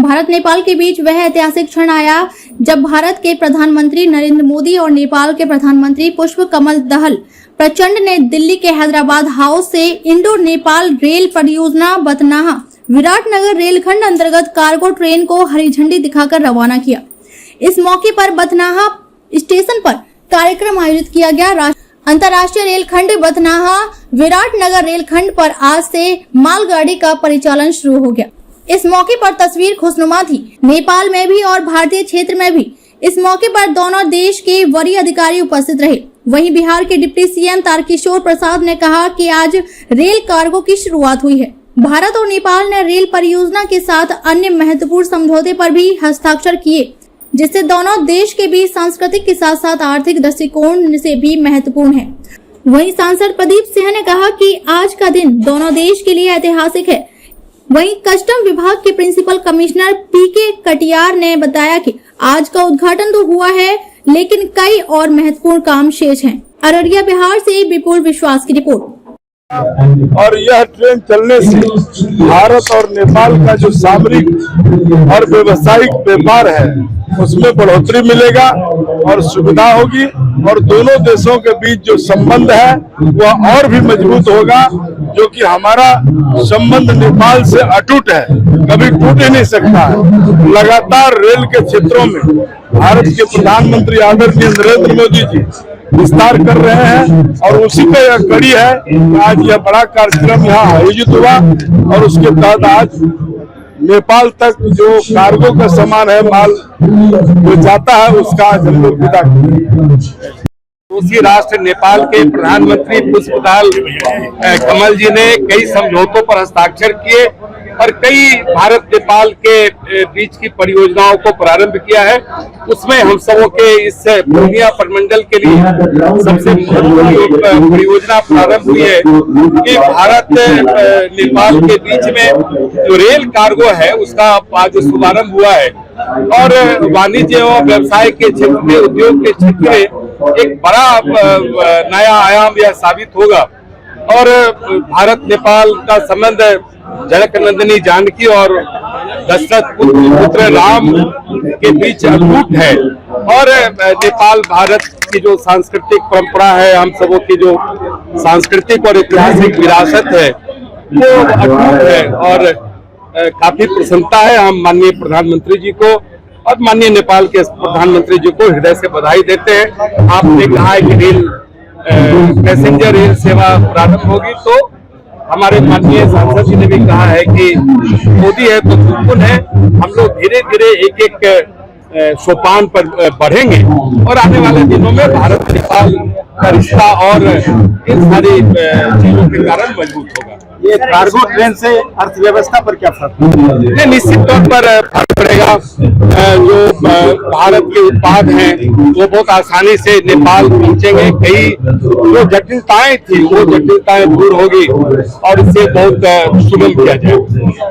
भारत नेपाल के बीच वह ऐतिहासिक क्षण आया जब भारत के प्रधानमंत्री नरेंद्र मोदी और नेपाल के प्रधानमंत्री पुष्प कमल दहल प्रचंड ने दिल्ली के हैदराबाद हाउस से इंडो नेपाल रेल परियोजना बथनाहा विराटनगर रेलखंड अंतर्गत कार्गो ट्रेन को हरी झंडी दिखाकर रवाना किया। इस मौके पर बथनाहा स्टेशन पर कार्यक्रम आयोजित किया गया। अंतर्राष्ट्रीय रेलखंड बथनाहा विराटनगर रेलखंड पर आज से मालगाड़ी का परिचालन शुरू हो गया। इस मौके पर तस्वीर खुशनुमा थी, नेपाल में भी और भारतीय क्षेत्र में भी। इस मौके पर दोनों देश के वरीय अधिकारी उपस्थित रहे। वहीं बिहार के डिप्टी सीएम तारकिशोर प्रसाद ने कहा कि आज रेल कार्गो की शुरुआत हुई है। भारत और नेपाल ने रेल परियोजना के साथ अन्य महत्वपूर्ण समझौते पर भी हस्ताक्षर किए, जिससे दोनों देश के बीच सांस्कृतिक के साथ साथ आर्थिक दृष्टिकोण से भी महत्वपूर्ण है। वहीं सांसद प्रदीप सिंह ने कहा कि आज का दिन दोनों देश के लिए ऐतिहासिक है। वहीं कस्टम विभाग के प्रिंसिपल कमिश्नर पीके कटियार ने बताया कि आज का उद्घाटन तो हुआ है, लेकिन कई और महत्वपूर्ण काम शेष हैं। अररिया बिहार से विपुल विश्वास की रिपोर्ट। और यह ट्रेन चलने से भारत और नेपाल का जो सामरिक और व्यवसायिक व्यापार है उसमें बढ़ोतरी मिलेगा और सुविधा होगी, और दोनों देशों के बीच जो संबंध है वह और भी मजबूत होगा, जो कि हमारा संबंध नेपाल से अटूट है, कभी टूट ही नहीं सकता है। लगातार रेल के क्षेत्रों में भारत के प्रधानमंत्री आदरणीय नरेंद्र मोदी जी विस्तार कर रहे हैं, और उसी का यह कड़ी है कि आज यह बड़ा कार्यक्रम यहाँ आयोजित हुआ, और उसके तहत आज नेपाल तक जो कार्गो का सामान है, माल जो जाता है, उसका आज हम लोग विदा दूसरी राष्ट्र नेपाल के प्रधानमंत्री पुष्पकमल कमल जी ने कई समझौतों पर हस्ताक्षर किए और कई भारत नेपाल के बीच की परियोजनाओं को प्रारंभ किया है। उसमें हम सबों के इस पूर्णिया प्रमंडल के लिए सबसे महत्वपूर्ण परियोजना प्रारंभ हुई है कि भारत नेपाल के बीच में जो रेल कार्गो है उसका आज शुभारंभ हुआ है, और वाणिज्य एवं व्यवसाय के क्षेत्र में, उद्योग के क्षेत्र में एक बड़ा नया आयाम यह साबित होगा। और भारत नेपाल का संबंध जनक नंदिनी जानकी और दशरथ पुत्र राम के बीच अटूट है, और नेपाल भारत की जो सांस्कृतिक परंपरा है, हम सबों की जो सांस्कृतिक और ऐतिहासिक विरासत है वो अटूट है। और काफी प्रसन्नता है। हम माननीय प्रधानमंत्री जी को और माननीय नेपाल के प्रधानमंत्री जी को हृदय से बधाई देते हैं। आपने कहा है कि रेल पैसेंजर रेल सेवा प्रारंभ होगी, तो हमारे माननीय सांसद जी ने भी कहा है कि मोदी है तो सुकून है। हम लोग धीरे धीरे एक एक सोपान पर बढ़ेंगे, और आने वाले दिनों में भारत नेपाल का रिश्ता और इन सारी चीजों के कारण मजबूत होगा। ये कार्गो ट्रेन से अर्थव्यवस्था पर क्या फर्क पड़ेगा? निश्चित तौर पर फर्क पड़ेगा। जो भारत के उत्पाद हैं वो बहुत आसानी से नेपाल पहुंचेंगे। कई जो जटिलताएं थी वो जटिलताएं दूर होगी, और इससे बहुत सुगम किया जाएगा।